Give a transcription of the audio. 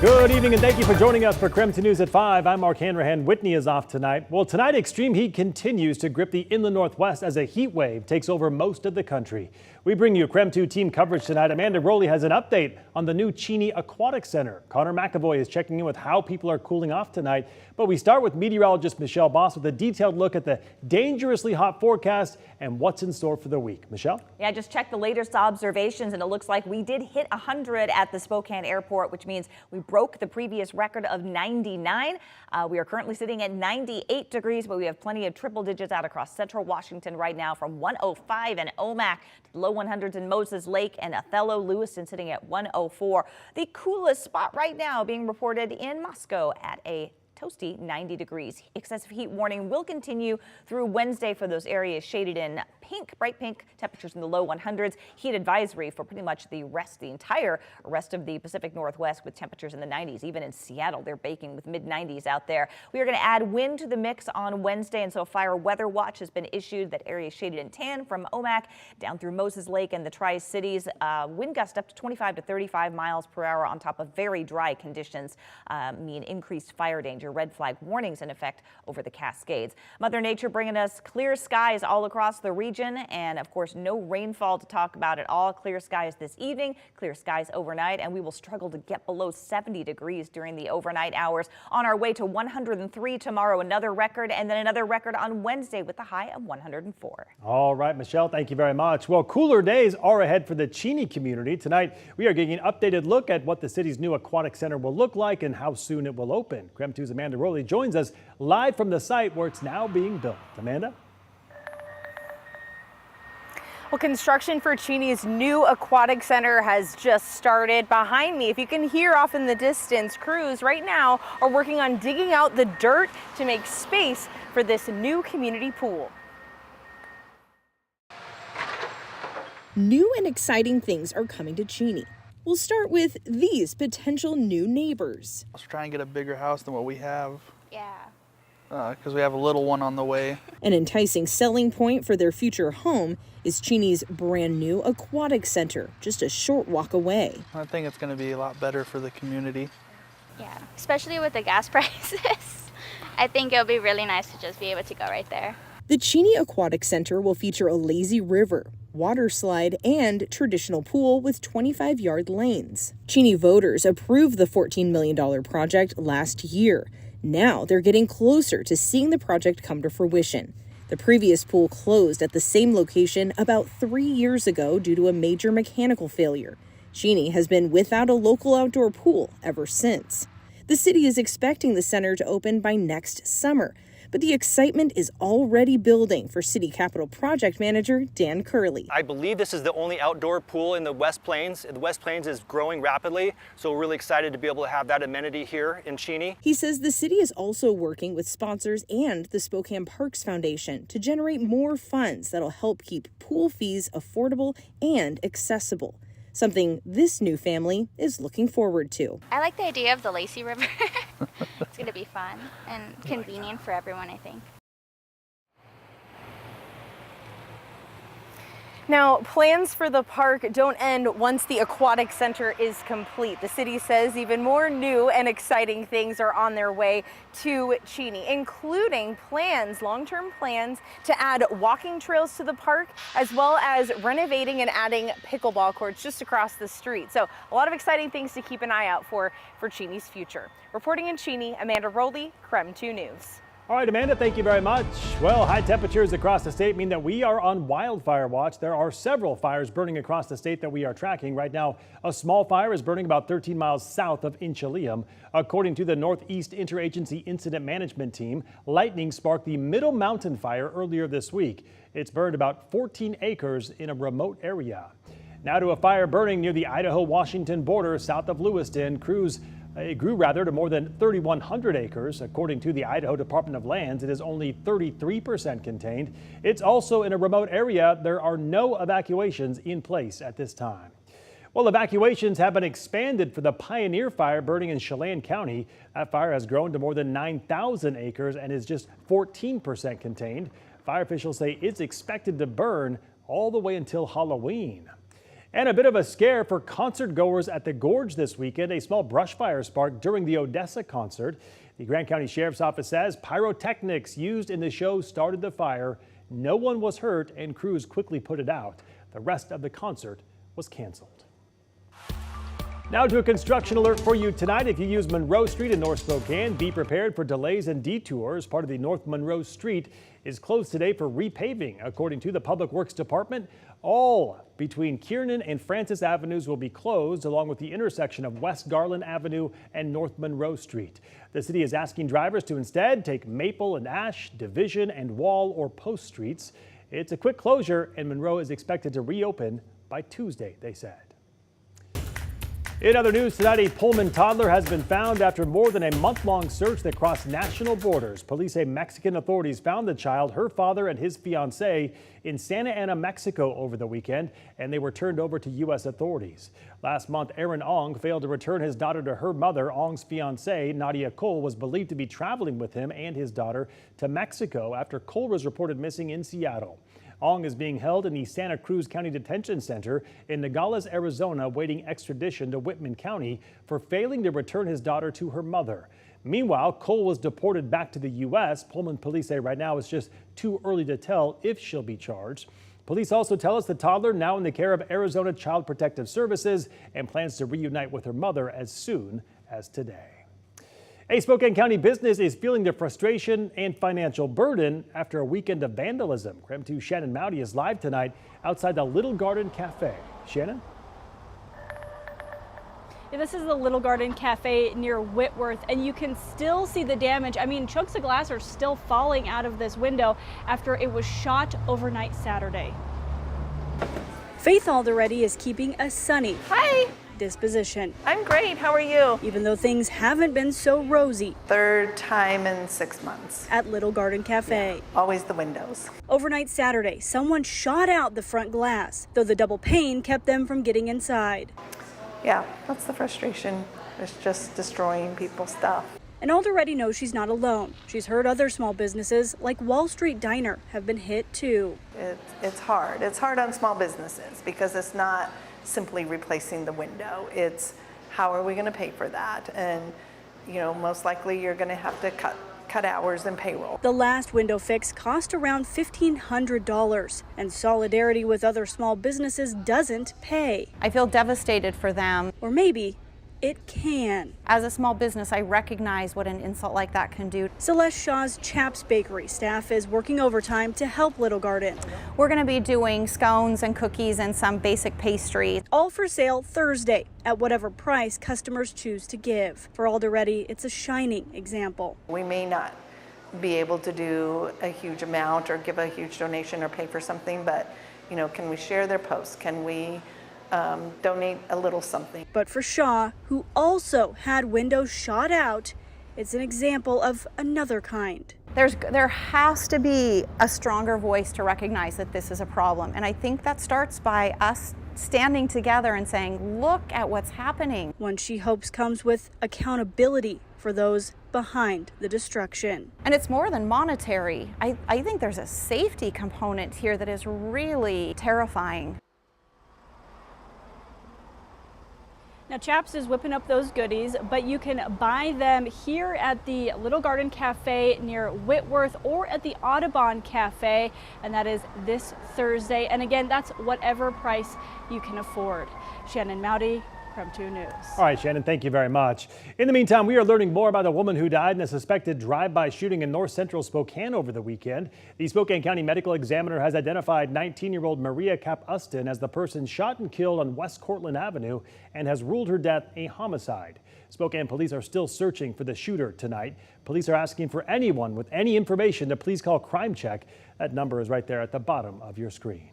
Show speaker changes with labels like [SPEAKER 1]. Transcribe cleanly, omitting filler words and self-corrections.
[SPEAKER 1] Good evening and thank you for joining us for KREM 2 News at 5. I'm Mark Hanrahan. Whitney is off tonight. Well, tonight extreme heat continues to grip the inland northwest as a heat wave takes over most of the country. We bring you KREM 2 team coverage tonight. Amanda Rowley has an update on the new Chey Aquatic Center. Connor McAvoy is checking in with how people are cooling off tonight. But we start with meteorologist Michelle Boss with a detailed look at the dangerously hot forecast and what's in store for the week. Michelle?
[SPEAKER 2] Yeah, just checked the latest observations and it looks like we did hit 100 at the Spokane airport, which means we broke the previous record of 99. We are currently sitting at 98 degrees, but we have plenty of triple digits out across central Washington right now, from 105 in Omak to the low 100s in Moses Lake and Othello. Lewiston sitting at 104. The coolest spot right now being reported in Moscow at a toasty 90 degrees. Excessive heat warning will continue through Wednesday for those areas shaded in pink, bright pink, temperatures in the low 100s. Heat advisory for pretty much the entire rest of the Pacific Northwest with temperatures in the 90s. Even in Seattle, they're baking with mid 90s out there. We are going to add wind to the mix on Wednesday, and so a fire weather watch has been issued. That area is shaded in tan from Omak down through Moses Lake and the Tri-Cities. Wind gust up to 25 to 35 miles per hour on top of very dry conditions mean increased fire danger. Red flag warnings in effect over the Cascades. Mother Nature bringing us clear skies all across the region, and of course no rainfall to talk about at all. Clear skies this evening, clear skies overnight, and we will struggle to get below 70 degrees during the overnight hours. On our way to 103 tomorrow, another record, and then another record on Wednesday with the high of 104.
[SPEAKER 1] All right, Michelle, thank you very much. Well, cooler days are ahead for the Chey community. Tonight, we are getting an updated look at what the city's new aquatic center will look like and how soon it will open. KREM 2's Amanda Rowley joins us live from the site where it's now being built. Amanda?
[SPEAKER 3] Well, construction for Chey's new aquatic center has just started. Behind me, if you can hear off in the distance, crews right now are working on digging out the dirt to make space for this new community pool.
[SPEAKER 4] New and exciting things are coming to Chey. We'll start with these potential new neighbors.
[SPEAKER 5] Let's try and get a bigger house than what we have.
[SPEAKER 6] Yeah.
[SPEAKER 5] Because we have a little one on the way.
[SPEAKER 4] An enticing selling point for their future home is Chey's brand new aquatic center, just a short walk away.
[SPEAKER 5] I think it's going to be a lot better for the community.
[SPEAKER 6] Yeah, especially with the gas prices. I think it'll be really nice to just be able to go right there.
[SPEAKER 4] The Chey Aquatic Center will feature a lazy river, water slide, and traditional pool with 25-yard lanes. Chey voters approved the $14 million project last year. Now they're getting closer to seeing the project come to fruition. The previous pool closed at the same location about 3 years ago due to a major mechanical failure. Chey has been without a local outdoor pool ever since. The city is expecting the center to open by next summer, but the excitement is already building for City Capital Project Manager Dan Curley.
[SPEAKER 7] I believe this is the only outdoor pool in the West Plains. The West Plains is growing rapidly, so we're really excited to be able to have that amenity here in Chey.
[SPEAKER 4] He says the city is also working with sponsors and the Spokane Parks Foundation to generate more funds that'll help keep pool fees affordable and accessible. Something this new family is looking forward to.
[SPEAKER 6] I like the idea of the lazy river. It's going to be fun and convenient for everyone, I think.
[SPEAKER 3] Now, plans for the park don't end once the aquatic center is complete. The city says even more new and exciting things are on their way to Chey, including plans, long-term plans, to add walking trails to the park, as well as renovating and adding pickleball courts just across the street. So a lot of exciting things to keep an eye out for Chey's future. Reporting in Chey, Amanda Rowley, KREM 2 News.
[SPEAKER 1] All right, Amanda, thank you very much. Well, high temperatures across the state mean that we are on Wildfire Watch. There are several fires burning across the state that we are tracking. Right now, a small fire is burning about 13 miles south of Inchelium. According to the Northeast Interagency Incident Management Team, lightning sparked the Middle Mountain Fire earlier this week. It's burned about 14 acres in a remote area. Now to a fire burning near the Idaho-Washington border south of Lewiston. It grew to more than 3,100 acres. According to the Idaho Department of Lands, it is only 33% contained. It's also in a remote area. There are no evacuations in place at this time. Well, evacuations have been expanded for the Pioneer Fire burning in Chelan County. That fire has grown to more than 9,000 acres and is just 14% contained. Fire officials say it's expected to burn all the way until Halloween. And a bit of a scare for concert goers at the Gorge this weekend. A small brush fire sparked during the Odessa concert. The Grant County Sheriff's Office says pyrotechnics used in the show started the fire. No one was hurt and crews quickly put it out. The rest of the concert was canceled. Now to a construction alert for you tonight. If you use Monroe Street in North Spokane, be prepared for delays and detours. Part of the North Monroe Street is closed today for repaving. According to the Public Works Department, all between Kiernan and Francis Avenues will be closed, along with the intersection of West Garland Avenue and North Monroe Street. The city is asking drivers to instead take Maple and Ash, Division and Wall or Post Streets. It's a quick closure, and Monroe is expected to reopen by Tuesday, they said. In other news tonight, a Pullman toddler has been found after more than a month-long search that crossed national borders. Police say Mexican authorities found the child, her father, and his fiancée in Santa Ana, Mexico over the weekend, and they were turned over to U.S. authorities. Last month, Aaron Ong failed to return his daughter to her mother. Ong's fiancée, Nadia Cole, was believed to be traveling with him and his daughter to Mexico after Cole was reported missing in Seattle. Ong is being held in the Santa Cruz County Detention Center in Nogales, Arizona, waiting extradition to Whitman County for failing to return his daughter to her mother. Meanwhile, Cole was deported back to the U.S. Pullman police say right now it's just too early to tell if she'll be charged. Police also tell us the toddler now in the care of Arizona Child Protective Services and plans to reunite with her mother as soon as today. A Spokane County business is feeling the frustration and financial burden after a weekend of vandalism. KREM 2's Shannon Mowdy is live tonight outside the Little Garden Cafe. Shannon?
[SPEAKER 8] Yeah, this is the Little Garden Cafe near Whitworth, and you can still see the damage. I mean, chunks of glass are still falling out of this window after it was shot overnight Saturday. Faith Alderetti is keeping a sunny disposition.
[SPEAKER 9] I'm great. How are you?
[SPEAKER 8] Even though things haven't been so rosy.
[SPEAKER 9] Third time in 6 months.
[SPEAKER 8] At Little Garden Cafe.
[SPEAKER 9] Yeah, always the windows.
[SPEAKER 8] Overnight Saturday, someone shot out the front glass, though the double pane kept them from getting inside.
[SPEAKER 9] Yeah, that's the frustration. It's just destroying people's stuff.
[SPEAKER 8] And Alderetti knows she's not alone. She's heard other small businesses like Wall Street Diner have been hit too.
[SPEAKER 9] It's hard. It's hard on small businesses because it's not simply replacing the window. It's how are we going to pay for that? And, you know, most likely you're going to have to cut hours and payroll.
[SPEAKER 8] The last window fix cost around $1,500, and solidarity with other small businesses doesn't pay.
[SPEAKER 10] I feel devastated for them.
[SPEAKER 8] Or maybe it can.
[SPEAKER 10] As a small business, I recognize what an insult like that can do.
[SPEAKER 8] Celeste Shaw's Chaps Bakery staff is working overtime to help Little Garden.
[SPEAKER 10] We're going to be doing scones and cookies and some basic pastries.
[SPEAKER 8] All for sale Thursday at whatever price customers choose to give. For Alderetti, it's a shining example.
[SPEAKER 9] We may not be able to do a huge amount or give a huge donation or pay for something, but, you know, can we share their posts? Can we donate a little something?
[SPEAKER 8] But for Shaw, who also had windows shot out, it's an example of another kind.
[SPEAKER 10] There has to be a stronger voice to recognize that this is a problem. And I think that starts by us standing together and saying, look at what's happening.
[SPEAKER 8] One she hopes comes with accountability for those behind the destruction.
[SPEAKER 10] And it's more than monetary. I think there's a safety component here that is really terrifying.
[SPEAKER 8] Now, Chaps is whipping up those goodies, but you can buy them here at the Little Garden Cafe near Whitworth or at the Audubon Cafe, and that is this Thursday. And again, that's whatever price you can afford. Shannon Mowdy, KREM 2 News.
[SPEAKER 1] All right, Shannon, thank you very much. In the meantime, we are learning more about a woman who died in a suspected drive-by shooting in north central Spokane over the weekend. The Spokane County Medical Examiner has identified 19-year-old Maria Cap-Uston as the person shot and killed on West Cortland Avenue and has ruled her death a homicide. Spokane police are still searching for the shooter tonight. Police are asking for anyone with any information to please call Crime Check. That number is right there at the bottom of your screen.